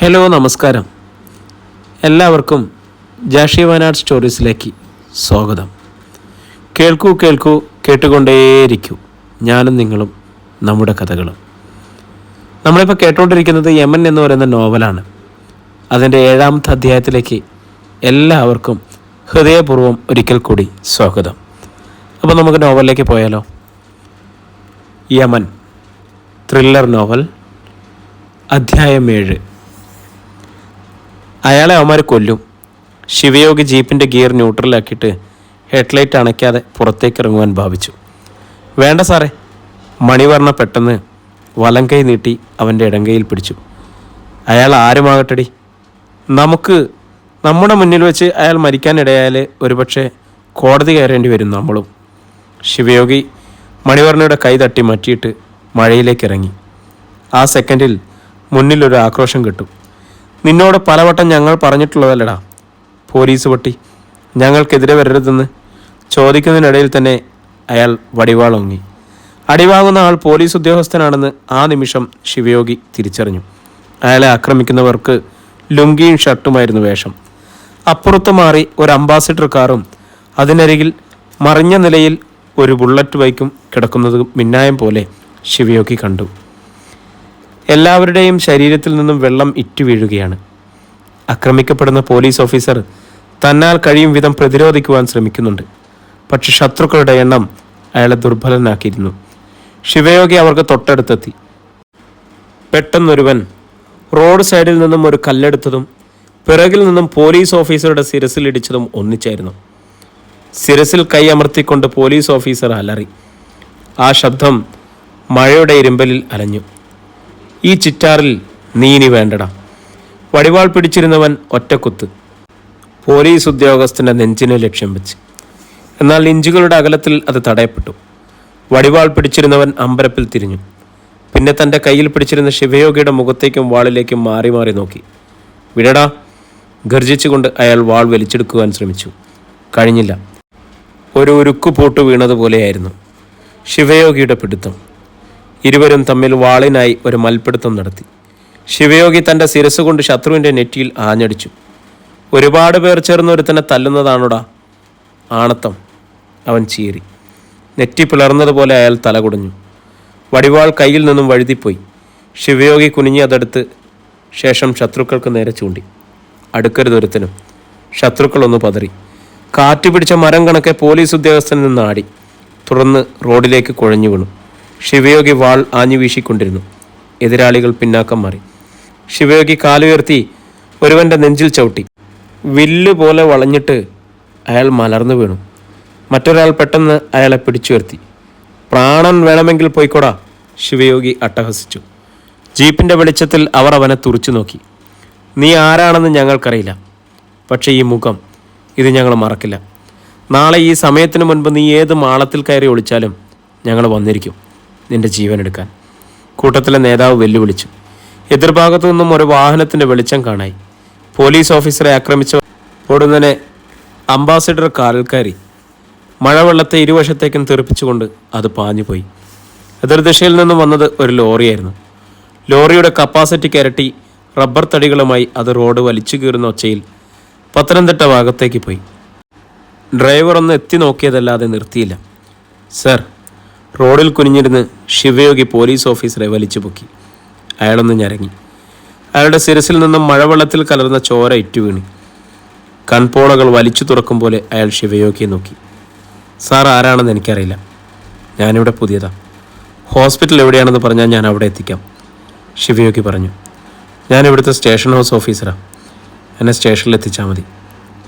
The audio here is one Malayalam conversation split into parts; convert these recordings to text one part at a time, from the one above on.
ഹലോ, നമസ്കാരം. എല്ലാവർക്കും ജാഷി വയനാട് സ്റ്റോറീസിലേക്ക് സ്വാഗതം. കേൾക്കൂ കേൾക്കൂ, കേട്ടുകൊണ്ടേയിരിക്കൂ. ഞാനും നിങ്ങളും നമ്മുടെ കഥകളും. നമ്മളിപ്പോൾ കേട്ടുകൊണ്ടിരിക്കുന്നത് യമൻ എന്ന് പറയുന്ന നോവലാണ്. അതിൻ്റെ 7ാമത്തെ അധ്യായത്തിലേക്ക് എല്ലാവർക്കും ഹൃദയപൂർവ്വം ഒരിക്കൽ കൂടി സ്വാഗതം. അപ്പോൾ നമുക്ക് നോവലിലേക്ക് പോയാലോ. യമൻ ത്രില്ലർ നോവൽ, അധ്യായം 7. അയാളെ അവന്മാർ കൊല്ലും. ശിവയോഗി ജീപ്പിൻ്റെ ഗിയർ ന്യൂട്രലാക്കിയിട്ട് ഹെഡ്ലൈറ്റ് അണയ്ക്കാതെ പുറത്തേക്ക് ഇറങ്ങുവാൻ ഭാവിച്ചു. വേണ്ട സാറേ. മണിവർണ്ണ പെട്ടെന്ന് വലം കൈ നീട്ടി അവൻ്റെ ഇടങ്കയിൽ പിടിച്ചു. അയാൾ ആരുമാകട്ടടി, നമ്മുടെ മുന്നിൽ വെച്ച് അയാൾ മരിക്കാനിടയാൽ ഒരുപക്ഷെ കോടതി കയറേണ്ടി വരും നമ്മളും. ശിവയോഗി മണിവർണ്ണയുടെ കൈ തട്ടി മാറ്റിയിട്ട് മഴയിലേക്ക് ഇറങ്ങി. ആ സെക്കൻഡിൽ മുന്നിലൊരു ആക്രോശം കിട്ടും. നിന്നോട് പലവട്ടം ഞങ്ങൾ പറഞ്ഞിട്ടുള്ളതല്ലടാ പോലീസ് പട്ടി, ഞങ്ങൾക്കെതിരെ വരരുതെന്ന്. ചോദിക്കുന്നതിനിടയിൽ തന്നെ അയാൾ വടിവാളൊങ്ങി. അടിവാങ്ങുന്ന ആൾ പോലീസ് ഉദ്യോഗസ്ഥനാണെന്ന് ആ നിമിഷം ശിവയോഗി തിരിച്ചറിഞ്ഞു. അയാളെ ആക്രമിക്കുന്നവർക്ക് ലുങ്കിയും ഷർട്ടുമായിരുന്നു വേഷം. അപ്പുറത്ത് മാറി ഒരു അംബാസിഡർ കാറും അതിനരികിൽ മറിഞ്ഞ നിലയിൽ ഒരു ബുള്ളറ്റ് ബൈക്കും കിടക്കുന്നത് മിന്നായം പോലെ ശിവയോഗി കണ്ടു. എല്ലാവരുടെയും ശരീരത്തിൽ നിന്നും വെള്ളം ഇറ്റു വീഴുകയാണ്. ആക്രമിക്കപ്പെടുന്ന പോലീസ് ഓഫീസർ തന്നാൽ കഴിയും വിധം പ്രതിരോധിക്കുവാൻ ശ്രമിക്കുന്നുണ്ട്. പക്ഷെ ശത്രുക്കളുടെ എണ്ണം അയാളെ ദുർബലനാക്കിയിരുന്നു. ശിവയോഗി അവർക്ക് തൊട്ടടുത്തെത്തി. പെട്ടെന്നൊരുവൻ റോഡ് സൈഡിൽ നിന്നും ഒരു കല്ലെടുത്തതും പിറകിൽ നിന്നും പോലീസ് ഓഫീസറുടെ ശിരസിലിടിച്ചതും ഒന്നിച്ചായിരുന്നു. ശിരസിൽ കൈ അമർത്തിക്കൊണ്ട് പോലീസ് ഓഫീസർ അലറി. ആ ശബ്ദം മഴയുടെ ഇരുമ്പലിൽ അലഞ്ഞു. ഈ ചിറ്റാറിൽ നീ ഇനി വേണ്ടടാ. വടിവാൾ പിടിച്ചിരുന്നവൻ ഒറ്റക്കുത്ത് പോലീസ് ഉദ്യോഗസ്ഥൻ്റെ നെഞ്ചിനെ ലക്ഷ്യം വെച്ച്. എന്നാൽ ഇഞ്ചുകളുടെ അകലത്തിൽ അത് തടയപ്പെട്ടു. വടിവാൾ പിടിച്ചിരുന്നവൻ അമ്പരപ്പിൽ തിരിഞ്ഞു. പിന്നെ തൻ്റെ കയ്യിൽ പിടിച്ചിരുന്ന ശിവയോഗിയുടെ മുഖത്തേക്കും വാളിലേക്കും മാറി മാറി നോക്കി. വിടടാ, ഗർജിച്ചുകൊണ്ട് അയാൾ വാൾ വലിച്ചെടുക്കുവാൻ ശ്രമിച്ചു. കഴിഞ്ഞില്ല. ഒരു ഉരുക്കുപൂട്ട് വീണതുപോലെയായിരുന്നു ശിവയോഗിയുടെ പിടുത്തം. ഇരുവരും തമ്മിൽ വാളിനായി ഒരു മൽപ്പിടുത്തം നടത്തി. ശിവയോഗി തൻ്റെ ശിരസ് കൊണ്ട് ശത്രുവിൻ്റെ നെറ്റിയിൽ ആഞ്ഞടിച്ചു. ഒരുപാട് പേർ ചേർന്ന് ഒരുത്തനെ തല്ലുന്നതാണോടാ ആണത്തം, അവൻ ചീറി. നെറ്റി പിളർന്നതുപോലെ അയാൾ തലകുടഞ്ഞു. വടിവാൾ കയ്യിൽ നിന്നും വഴുതിപ്പോയി. ശിവയോഗി കുനിഞ്ഞി അതെടുത്ത് ശേഷം ശത്രുക്കൾക്ക് നേരെ ചൂണ്ടി. അടുക്കരുതൊരുത്തനും. ശത്രുക്കളൊന്ന് പതറി. കാറ്റ് പിടിച്ച മരം കണക്കെ പോലീസ് ഉദ്യോഗസ്ഥനിൽ നിന്ന് ആടി. തുടർന്ന് റോഡിലേക്ക് കുഴഞ്ഞു വീണു. ശിവയോഗി വാൾ ആഞ്ഞു വീശിക്കൊണ്ടിരുന്നു. എതിരാളികൾ പിന്നാക്കം മാറി. ശിവയോഗി കാലുയർത്തി ഒരുവൻ്റെ നെഞ്ചിൽ ചവിട്ടി. വില്ല് പോലെ വളഞ്ഞിട്ട് അയാൾ മലർന്നു വീണു. മറ്റൊരാൾ പെട്ടെന്ന് അയാളെ പിടിച്ചുയർത്തി. പ്രാണൻ വേണമെങ്കിൽ പോയിക്കോടാ, ശിവയോഗി അട്ടഹസിച്ചു. ജീപ്പിൻ്റെ വെളിച്ചത്തിൽ അവർ അവനെ തുറച്ചു നോക്കി. നീ ആരാണെന്ന് ഞങ്ങൾക്കറിയില്ല, പക്ഷേ ഈ മുഖം, ഇത് ഞങ്ങൾ മറക്കില്ല. നാളെ ഈ സമയത്തിന് മുൻപ് നീ ഏത് മാളത്തിൽ കയറി ഒളിച്ചാലും ഞങ്ങൾ വന്നിരിക്കും നിന്റെ ജീവൻ എടുക്കാൻ. കൂട്ടത്തിലെ നേതാവ് വെല്ലുവിളിച്ചു. എതിർഭാഗത്തു നിന്നും ഒരു വാഹനത്തിൻ്റെ വെളിച്ചം കാണായി. പോലീസ് ഓഫീസറെ ആക്രമിച്ച ഓടുന്നതിനെ അംബാസിഡർ കാറിൽ കയറി. മഴവെള്ളത്തെ ഇരുവശത്തേക്കും തെറിപ്പിച്ചുകൊണ്ട് അത് പാഞ്ഞുപോയി. എതിർദിശയിൽ നിന്നും വന്നത് ഒരു ലോറിയായിരുന്നു. ലോറിയുടെ കപ്പാസിറ്റിക്ക് ഇരട്ടി റബ്ബർ തടികളുമായി അത് റോഡ് വലിച്ചു കീറുന്ന ഒച്ചയിൽ പത്തനംതിട്ട ഭാഗത്തേക്ക് പോയി. ഡ്രൈവർ ഒന്ന് എത്തി നോക്കിയതല്ലാതെ നിർത്തിയില്ല. സർ, റോഡിൽ കുനിഞ്ഞിരുന്ന് ശിവയോഗി പോലീസ് ഓഫീസറെ വലിച്ചു പൊക്കി. അയാളൊന്ന് ഞരങ്ങി. അയാളുടെ ശിരസിൽ നിന്നും മഴവെള്ളത്തിൽ കലർന്ന ചോര ഇറ്റുവീണി. കൺപോളകൾ വലിച്ചു തുറക്കും പോലെ അയാൾ ശിവയോഗിയെ നോക്കി. സാർ ആരാണെന്ന് എനിക്കറിയില്ല. ഞാനിവിടെ പുതിയതാ. ഹോസ്പിറ്റൽ എവിടെയാണെന്ന് പറഞ്ഞാൽ ഞാൻ അവിടെ എത്തിക്കാം, ശിവയോഗി പറഞ്ഞു. ഞാൻ ഇവിടുത്തെ സ്റ്റേഷൻ ഹൗസ് ഓഫീസറാണ്. എന്നെ സ്റ്റേഷനിൽ എത്തിച്ചാൽ മതി,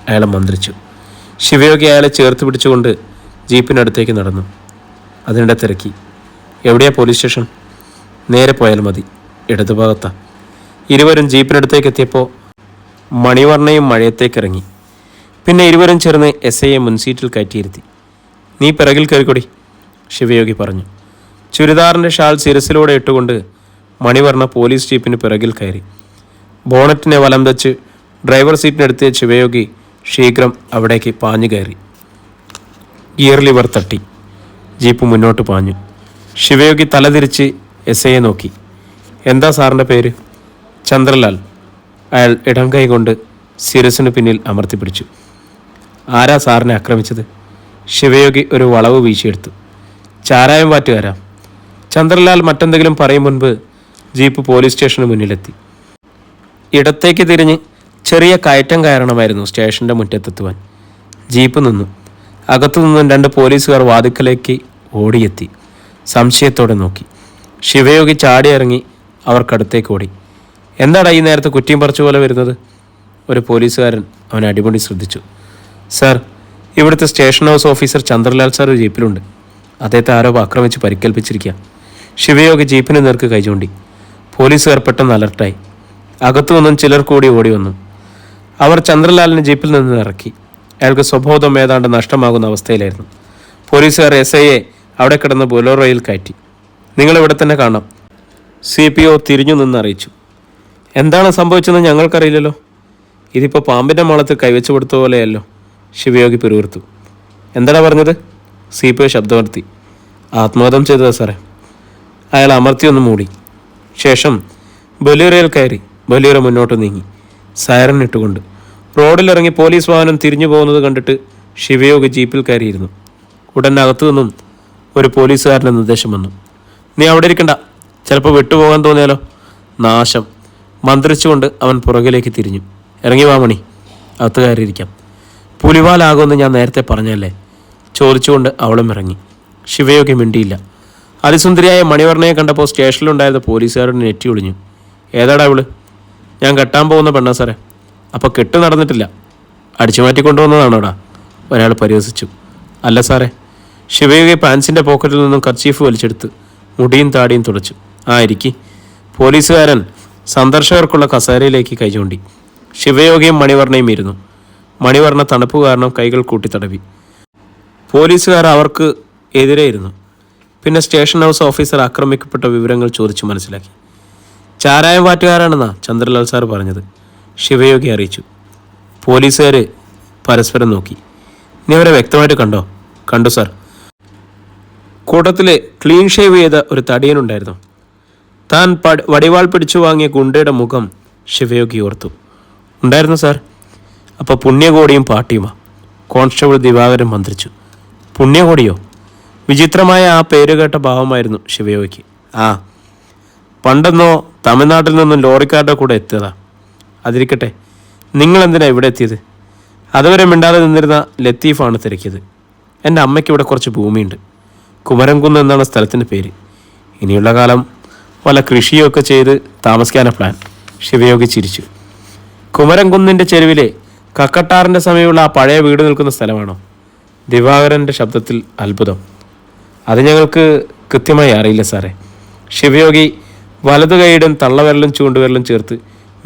അയാൾ മന്ത്രിച്ചു. ശിവയോഗി അയാളെ ചേർത്ത് പിടിച്ചുകൊണ്ട് ജീപ്പിനടുത്തേക്ക് നടന്നു. അതിനിടെ തിരക്കി. എവിടെയാ പോലീസ് സ്റ്റേഷൻ? നേരെ പോയാൽ മതി, ഇടതുഭാഗത്താ. ഇരുവരും ജീപ്പിനടുത്തേക്ക് എത്തിയപ്പോൾ മണിവർണ്ണയും മഴയത്തേക്ക് ഇറങ്ങി. പിന്നെ ഇരുവരും ചേർന്ന് SIയെ മുൻസീറ്റിൽ കയറ്റിയിരുത്തി. നീ പിറകിൽ കയറിക്കൊടി, ശിവയോഗി പറഞ്ഞു. ചുരിദാറിൻ്റെ ഷാൾ ശിരസിലൂടെ ഇട്ടുകൊണ്ട് മണിവർണ്ണ പോലീസ് ജീപ്പിന് പിറകിൽ കയറി. ബോണറ്റിനെ വലം വെച്ച് ഡ്രൈവർ സീറ്റിനെടുത്ത് ശിവയോഗി ശീഘ്രം അവിടേക്ക് പാഞ്ഞു കയറി. ഗിയർ ലിവർ തട്ടി. ജീപ്പ് മുന്നോട്ട് പാഞ്ഞു. ശിവയോഗി തലതിരിച്ച് SIയെ നോക്കി. എന്താ സാറിൻ്റെ പേര്? ചന്ദ്രലാൽ. അയാൾ ഇടം കൈ കൊണ്ട് ശിരസിന് പിന്നിൽ അമർത്തിപ്പിടിച്ചു. ആരാ സാറിനെ ആക്രമിച്ചത്? ശിവയോഗി ഒരു വളവ് വീശിയെടുത്തു. ചാരായം വാറ്റുകാരാ. ചന്ദ്രലാൽ മറ്റെന്തെങ്കിലും പറയും മുൻപ് ജീപ്പ് പോലീസ് സ്റ്റേഷന് മുന്നിലെത്തി. ഇടത്തേക്ക് തിരിഞ്ഞ് ചെറിയ കയറ്റം കയറണമായിരുന്നു സ്റ്റേഷൻ്റെ മുറ്റത്തെത്തുവാൻ. ജീപ്പ് നിന്നു. അകത്തു നിന്നും 2 പോലീസുകാർ വാതിക്കലേക്ക് ഓടിയെത്തി. സംശയത്തോടെ നോക്കി. ശിവയോഗി ചാടിയിറങ്ങി അവർക്കടുത്തേക്ക് ഓടി. എന്താടാ ഈ നേരത്തെ കുറ്റിയും പറിച്ചു പോലെ വരുന്നത്? ഒരു പോലീസുകാരൻ അവനെ അടിമുടി ശ്രദ്ധിച്ചു. സാർ, ഇവിടുത്തെ station house officer Chandralal sir ജീപ്പിലുണ്ട്. അദ്ദേഹത്തെ ആരോ ആക്രമിച്ച് പരിക്കേൽപ്പിച്ചിരിക്കുക. ശിവയോഗി ജീപ്പിന് നേർക്ക് കൈ ചൂണ്ടി. പോലീസുകാർ പെട്ടെന്ന് അലർട്ടായി. അകത്തു നിന്നും ചിലർ കൂടി ഓടി വന്നു. അവർ ചന്ദ്രലാലിനെ ജീപ്പിൽ നിന്ന് ഇറക്കി. അയാൾക്ക് സ്വബോധം ഏതാണ്ട് നഷ്ടമാകുന്ന അവസ്ഥയിലായിരുന്നു. പോലീസുകാർ SIയെ അവിടെ കിടന്ന് ബൊലോറോയിൽ കയറ്റി. നിങ്ങളിവിടെ തന്നെ കാണാം, CPO തിരിഞ്ഞു നിന്ന് അറിയിച്ചു. എന്താണ് സംഭവിച്ചതെന്ന് ഞങ്ങൾക്കറിയില്ലല്ലോ. ഇതിപ്പോൾ പാമ്പിൻ്റെ മാളത്തിൽ കൈവച്ചു കൊടുത്ത പോലെയല്ലോ. ശിവയോഗി പിറുവിറുത്തു. എന്താടാ പറഞ്ഞത്? CPO ശബ്ദമർത്തി. ആത്മഹത്യം ചെയ്തതാ സാറേ. അയാൾ അമർത്തിയൊന്ന് മൂടി. ശേഷം ബൊലേറോയിൽ കയറി. ബൊലേറോ മുന്നോട്ട് നീങ്ങി. സൈറൻ ഇട്ടുകൊണ്ട് റോഡിലിറങ്ങി പോലീസ് വാഹനം തിരിഞ്ഞു പോകുന്നത് കണ്ടിട്ട് ശിവയോഗി ജീപ്പിൽ കയറിയിരുന്നു. ഉടൻ അകത്തു നിന്നും ഒരു പോലീസുകാരൻ്റെ നിർദ്ദേശം വന്നു. നീ അവിടെ ഇരിക്കണ്ട, ചിലപ്പോൾ വിട്ടുപോകാൻ തോന്നിയാലോ. നാശം. മന്ത്രിച്ചുകൊണ്ട് അവൻ പുറകിലേക്ക് തിരിഞ്ഞു. ഇറങ്ങി വാ മണി, അകത്ത് കയറിയിരിക്കാം. പുലിവാലാകുമെന്ന് ഞാൻ നേരത്തെ പറഞ്ഞല്ലേ? ചോദിച്ചുകൊണ്ട് അവളും ഇറങ്ങി. ശിവയോഗി മിണ്ടിയില്ല. അതിസുന്ദരിയായ മണിവർണ്ണയെ കണ്ടപ്പോൾ സ്റ്റേഷനിലുണ്ടായിരുന്ന പോലീസുകാരോട് നെറ്റി ഒളിഞ്ഞു. ഏതാടാ അവള്? ഞാൻ കെട്ടാൻ പോകുന്ന പെണ്ണാ സാറേ. അപ്പോൾ കെട്ട് നടന്നിട്ടില്ല, അടിച്ചു മാറ്റി കൊണ്ടുവന്നതാണോടാ? ഒരാൾ പരിഹസിച്ചു. അല്ല സാറേ. ശിവയോഗി പാൻസിൻ്റെ പോക്കറ്റിൽ നിന്നും കർച്ചീഫ് വലിച്ചെടുത്ത് മുടിയും താടിയും തുടച്ചു. ഇരിക്കി. പോലീസുകാരൻ സന്ദർശകർക്കുള്ള കസേരയിലേക്ക് കൈ ചൂണ്ടി. ശിവയോഗിയും മണിവർണ്ണയും ഇരുന്നു. മണിവർണ്ണ തണുപ്പ് കാരണം കൈകൾ കൂട്ടിത്തടവി. പോലീസുകാർ അവർക്ക് എതിരെ ഇരുന്നു. പിന്നെ സ്റ്റേഷൻ ഹൗസ് ഓഫീസർ ആക്രമിക്കപ്പെട്ട വിവരങ്ങൾ ചോദിച്ചു മനസ്സിലാക്കി. ചാരായം വാറ്റുകാരാണെന്നാ ചന്ദ്രലാൽ സാർ പറഞ്ഞത്, ശിവയോഗി അറിയിച്ചു. പോലീസുകാർ പരസ്പരം നോക്കി. നീ അവരെ വ്യക്തമായിട്ട് കണ്ടോ? കണ്ടു സാർ. കൂട്ടത്തിൽ ക്ലീൻ ഷേവ് ചെയ്ത ഒരു തടിയനുണ്ടായിരുന്നു. താൻ വടിവാൾ പിടിച്ചു വാങ്ങിയ ഗുണ്ടയുടെ മുഖം ശിവയോഗി ഓർത്തു. ഉണ്ടായിരുന്നു സാർ. അപ്പോൾ പുണ്യകോടിയും പാട്ടിയുമാ? കോൺസ്റ്റബിൾ ദിവാകരൻ മന്ത്രിച്ചു. പുണ്യകോടിയോ? വിചിത്രമായ ആ പേരുകേട്ട ഭാവമായിരുന്നു ശിവയോഗിക്ക്. പണ്ടെന്നോ തമിഴ്നാട്ടിൽ നിന്നും ലോറിക്കാരുടെ കൂടെ എത്തിയതാ. അതിരിക്കട്ടെ, നിങ്ങളെന്തിനാണ് ഇവിടെ എത്തിയത്? അതുവരെ മിണ്ടാതെ നിന്നിരുന്ന ലത്തീഫാണ് തിരക്കിയത്. എൻ്റെ അമ്മയ്ക്ക് ഇവിടെ കുറച്ച് ഭൂമിയുണ്ട്. കുമരംകുന്ന് എന്നാണ് സ്ഥലത്തിൻ്റെ പേര്. ഇനിയുള്ള കാലം വല്ല കൃഷിയൊക്കെ ചെയ്ത് താമസിക്കാനാണ് പ്ലാൻ. ശിവയോഗി ചിരിച്ചു. കുമരംകുന്നിൻ്റെ ചെരുവിലെ കക്കട്ടാറിൻ്റെ സമയമുള്ള ആ പഴയ വീട് നിൽക്കുന്ന സ്ഥലമാണോ? ദിവാകരൻ്റെ ശബ്ദത്തിൽ അത്ഭുതം. അത് ഞങ്ങൾക്ക് കൃത്യമായി അറിയില്ല സാറേ. ശിവയോഗി വലതു കൈയിടും തള്ളവിരലും ചൂണ്ടുവിരലും ചേർത്ത്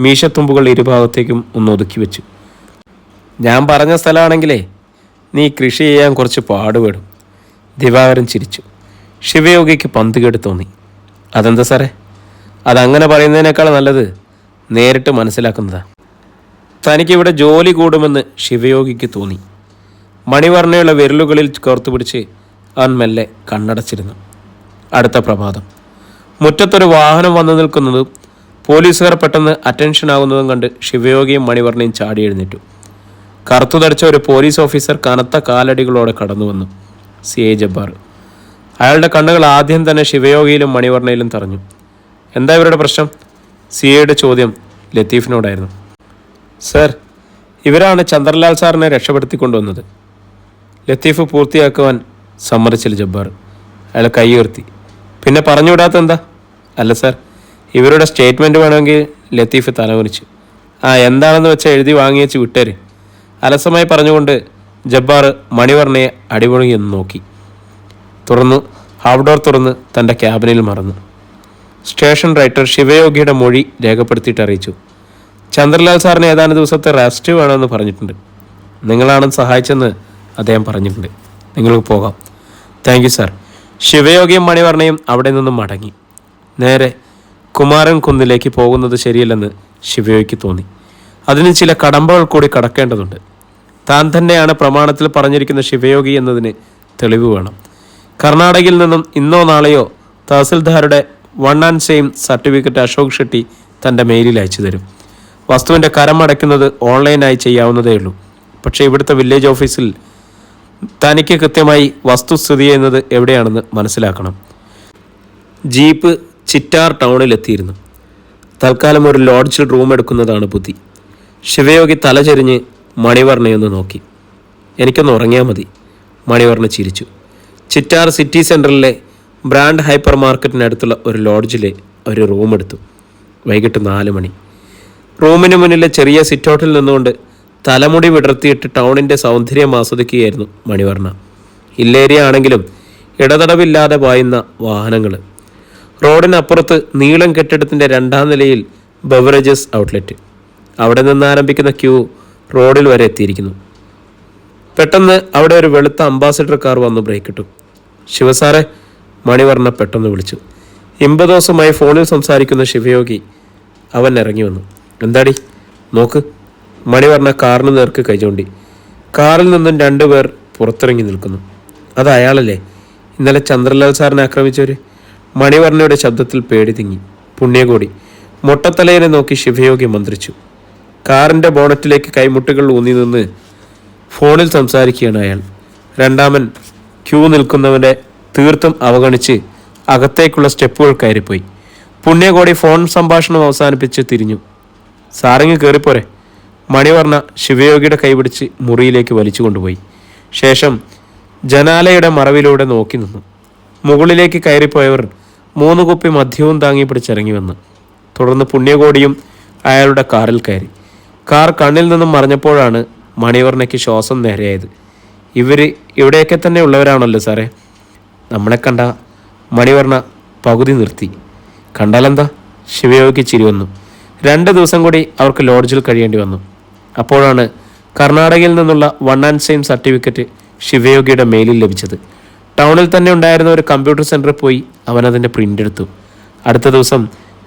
മീശത്തുമ്പുകൾ ഇരുഭാഗത്തേക്കും ഒന്ന് ഒതുക്കി വെച്ചു. ഞാൻ പറഞ്ഞ സ്ഥലമാണെങ്കിലേ നീ കൃഷി ചെയ്യാൻ കുറച്ച് പാടുപെടും. ദിവാകരൻ ചിരിച്ചു. ശിവയോഗിക്ക് പന്തുകേട് തോന്നി. അതെന്താ സാറേ? അതങ്ങനെ പറയുന്നതിനേക്കാൾ നല്ലത് നേരിട്ട് മനസ്സിലാക്കുന്നതാ. തനിക്കിവിടെ ജോലി കൂടുമെന്ന് ശിവയോഗിക്ക് തോന്നി. മണിവർണ്ണയുള്ള വിരലുകളിൽ കോർത്തുപിടിച്ച് അവൻ മെല്ലെ കണ്ണടച്ചിരുന്നു. അടുത്ത പ്രഭാതം. മുറ്റത്തൊരു വാഹനം വന്നു നിൽക്കുന്നതും പോലീസുകാർ പെട്ടെന്ന് അറ്റൻഷൻ ആകുന്നതും കണ്ട് ശിവയോഗിയും മണിവർണ്ണയും ചാടി എഴുന്നേറ്റു. കറുത്തു ധരിച്ച ഒരു പോലീസ് ഓഫീസർ കനത്ത കാലടികളോടെ കടന്നു വന്നു. CI ജബ്ബാർ. അയാളുടെ കണ്ണുകൾ ആദ്യം തന്നെ ശിവയോഗിയിലും മണിവർണ്ണയിലും തറഞ്ഞു. എന്താ ഇവരുടെ പ്രശ്നം? CIയുടെ ചോദ്യം ലത്തീഫിനോടായിരുന്നു. സർ, ഇവരാണ് ചന്ദ്രലാൽ സാറിനെ രക്ഷപ്പെടുത്തിക്കൊണ്ടുവന്നത്. ലത്തീഫ് പൂർത്തിയാക്കുവാൻ സമ്മതിച്ചില്ല ജബ്ബാർ. അയാൾ കൈ ഉയർത്തി. പിന്നെ പറഞ്ഞുവിടാത്ത എന്താ? അല്ല സാർ, ഇവരുടെ സ്റ്റേറ്റ്മെൻറ്റ് വേണമെങ്കിൽ. ലത്തീഫ് തലകുനിച്ചു. എന്താണെന്ന് വെച്ചാൽ എഴുതി വാങ്ങിയേച്ച് വിട്ടേര്. അലസമായി പറഞ്ഞുകൊണ്ട് ജബ്ബാർ മണിവർണ്ണയെ അടിപൊളിയെന്ന് നോക്കി. ഹാഫ് ഡോർ തുറന്ന് തൻ്റെ ക്യാബിനിൽ മറന്നു. സ്റ്റേഷൻ റൈറ്റർ ശിവയോഗിയുടെ മൊഴി രേഖപ്പെടുത്തിയിട്ട് അറിയിച്ചു. ചന്ദ്രലാൽ സാറിന് ഏതാനും ദിവസത്തെ റെസ്റ്റ് വേണമെന്ന് പറഞ്ഞിട്ടുണ്ട്. നിങ്ങളാണ് സഹായിച്ചെന്ന് അദ്ദേഹം പറഞ്ഞിട്ടുണ്ട്. നിങ്ങൾക്ക് പോകാം. Thank you sir. ശിവയോഗിയും മണിവർണ്ണയും അവിടെ നിന്നും മടങ്ങി. നേരെ കുമാരൻ കുന്നിലേക്ക് പോകുന്നത് ശരിയല്ലെന്ന് ശിവയോഗിക്ക് തോന്നി. അതിന് ചില കടമ്പകൾ കൂടി കടക്കേണ്ടതുണ്ട്. താൻ തന്നെയാണ് പ്രമാണത്തിൽ പറഞ്ഞിരിക്കുന്ന ശിവയോഗി എന്നതിന് തെളിവ് വേണം. കർണാടകയിൽ നിന്നും ഇന്നോ നാളെയോ തഹസിൽദാരുടെ 1 and same certificate Ashok Shetty തൻ്റെ മെയിലിൽ അയച്ചു തരും. വസ്തുവിൻ്റെ കരമടയ്ക്കുന്നത് ഓൺലൈനായി ചെയ്യാവുന്നതേ ഉള്ളൂ. പക്ഷേ ഇവിടുത്തെ വില്ലേജ് ഓഫീസിൽ തനിക്ക് കൃത്യമായി വസ്തു സ്ഥിതി ചെയ്യുന്നത് എവിടെയാണെന്ന് മനസ്സിലാക്കണം. ജീപ്പ് ചിറ്റാർ ടൗണിലെത്തിയിരുന്നു. തൽക്കാലം ഒരു ലോഡ്ജിൽ റൂം എടുക്കുന്നതാണ് ബുദ്ധി. ശിവയോഗി തലചെരിഞ്ഞ് മണിവർണ്ണയൊന്ന് നോക്കി. എനിക്കൊന്ന് ഉറങ്ങിയാൽ മതി. മണിവർണ്ണ ചിരിച്ചു. ചിറ്റാർ സിറ്റി സെൻറ്ററിലെ ബ്രാൻഡ് ഹൈപ്പർ മാർക്കറ്റിനടുത്തുള്ള ഒരു ലോഡ്ജിൽ ഒരു റൂം എടുത്തു. വൈകിട്ട് 4 മണി. റൂമിന് മുന്നിലെ ചെറിയ സിറ്റൗട്ടിൽ നിന്നുകൊണ്ട് തലമുടി വിടർത്തിയിട്ട് ടൗണിൻ്റെ സൗന്ദര്യം ആസ്വദിക്കുകയായിരുന്നു മണിവർണ്ണ. ഹില്ലേരിയ ആണെങ്കിലും ഇടതടവില്ലാതെ പായുന്ന വാഹനങ്ങൾ. റോഡിനപ്പുറത്ത് നീളം കെട്ടിടത്തിൻ്റെ 2ാം നിലയിൽ ബെവറേജസ് ഔട്ട്ലെറ്റ്. അവിടെ നിന്ന് ആരംഭിക്കുന്ന ക്യൂ റോഡിൽ വരെ എത്തിയിരിക്കുന്നു. പെട്ടെന്ന് അവിടെ ഒരു വെളുത്ത അംബാസിഡർ കാർ വന്ന് ബ്രേക്ക് ഇട്ടു. ശിവസാറെ, മണിവർണ്ണ പെട്ടെന്ന് വിളിച്ചു. 80 ദിവസമായി ഫോണിൽ സംസാരിക്കുന്ന ശിവയോഗി അവൻ ഇറങ്ങി വന്നു. എന്താടി നോക്ക്. മണിവർണ്ണ കാറിന് നേർക്ക് കൈചൂണ്ടി. കാറിൽ നിന്നും 2 പേർ പുറത്തിറങ്ങി നിൽക്കുന്നു. അത് അയാളല്ലേ, ഇന്നലെ ചന്ദ്രലാൽ സാറിനെ ആക്രമിച്ചവർ? മണിവർണ്ണയുടെ ശബ്ദത്തിൽ പേടി തിങ്ങി. പുണ്യകോടി. മൊട്ടത്തലയനെ നോക്കി ശിവയോഗി മന്ത്രിച്ചു. കാറിൻ്റെ ബോണറ്റിലേക്ക് കൈമുട്ടുകൾ ഊന്നി നിന്ന് ഫോണിൽ സംസാരിക്കുകയാണ് അയാൾ. 2ാമൻ ക്യൂ നിൽക്കുന്നവനെ തീർത്തും അവഗണിച്ച് അകത്തേക്കുള്ള സ്റ്റെപ്പുകൾ കയറിപ്പോയി. പുണ്യകോടി ഫോൺ സംഭാഷണം അവസാനിപ്പിച്ച് തിരിഞ്ഞു. സാറിങ് കയറിപ്പോരെ. മണിവർണ്ണ ശിവയോഗിയുടെ കൈപിടിച്ച് മുറിയിലേക്ക് വലിച്ചു കൊണ്ടുപോയി. ശേഷം ജനാലയുടെ മറവിലൂടെ നോക്കി നിന്നു. മുകളിലേക്ക് കയറിപ്പോയവർ 3 കുപ്പി മദ്യവും താങ്ങി പിടിച്ചിറങ്ങി വന്നു. തുടർന്ന് പുണ്യകോടിയും അയാളുടെ കാറിൽ കയറി. കാർ കണ്ണിൽ നിന്നും മറഞ്ഞപ്പോഴാണ് മണിവർണ്ണയ്ക്ക് ശ്വാസം നേരെയായത്. ഇവിടെയൊക്കെ തന്നെ ഉള്ളവരാണല്ലോ സാറേ. നമ്മളെ കണ്ട മണിവർണ്ണ പകുതി നിർത്തി. കണ്ടാലെന്താ? ശിവയോഗിക്ക് ചിരി വന്നു. 2 ദിവസം കൂടി അവർക്ക് ലോഡ്ജിൽ കഴിയേണ്ടി വന്നു. അപ്പോഴാണ് കർണാടകയിൽ നിന്നുള്ള 1 ആൻഡ് സെയിം സർട്ടിഫിക്കറ്റ് ശിവയോഗിയുടെ മെയിലിൽ ലഭിച്ചത്. ടൗണിൽ തന്നെ ഉണ്ടായിരുന്ന ഒരു കമ്പ്യൂട്ടർ സെൻറ്ററിൽ പോയി അവനതിൻ്റെ പ്രിൻ്റ് എടുത്തു. അടുത്ത ദിവസം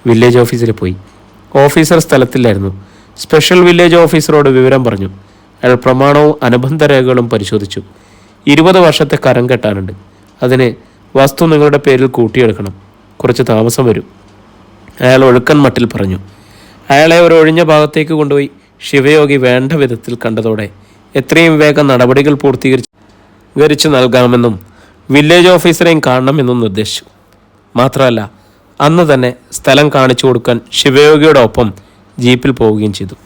വില്ലേജ് ഓഫീസിൽ പോയി. ഓഫീസർ സ്ഥലത്തില്ലായിരുന്നു. സ്പെഷ്യൽ വില്ലേജ് ഓഫീസറോട് വിവരം പറഞ്ഞു. അയാൾ പ്രമാണവും അനുബന്ധ രേഖകളും പരിശോധിച്ചു. 20 വർഷത്തെ കരം കെട്ടാനുണ്ട്. അതിന് വസ്തു നിങ്ങളുടെ പേരിൽ കൂട്ടിയെടുക്കണം. കുറച്ച് താമസം വരും, അയാൾ ഒഴുക്കൻ മട്ടിൽ പറഞ്ഞു. അയാളെ ഒരു ഒഴിഞ്ഞ ഭാഗത്തേക്ക് കൊണ്ടുപോയി ശിവയോഗി വേണ്ട വിധത്തിൽ കണ്ടതോടെ എത്രയും വേഗം നടപടികൾ പൂർത്തീകരിച്ച് നൽകാമെന്നും വില്ലേജ് ഓഫീസറെയും കാണണമെന്നും നിർദ്ദേശിച്ചു. മാത്രമല്ല അന്ന് തന്നെ സ്ഥലം കാണിച്ചു കൊടുക്കാൻ ശിവയോഗിയോടൊപ്പം ജീപ്പിൽ പോവുകയും ചെയ്തു.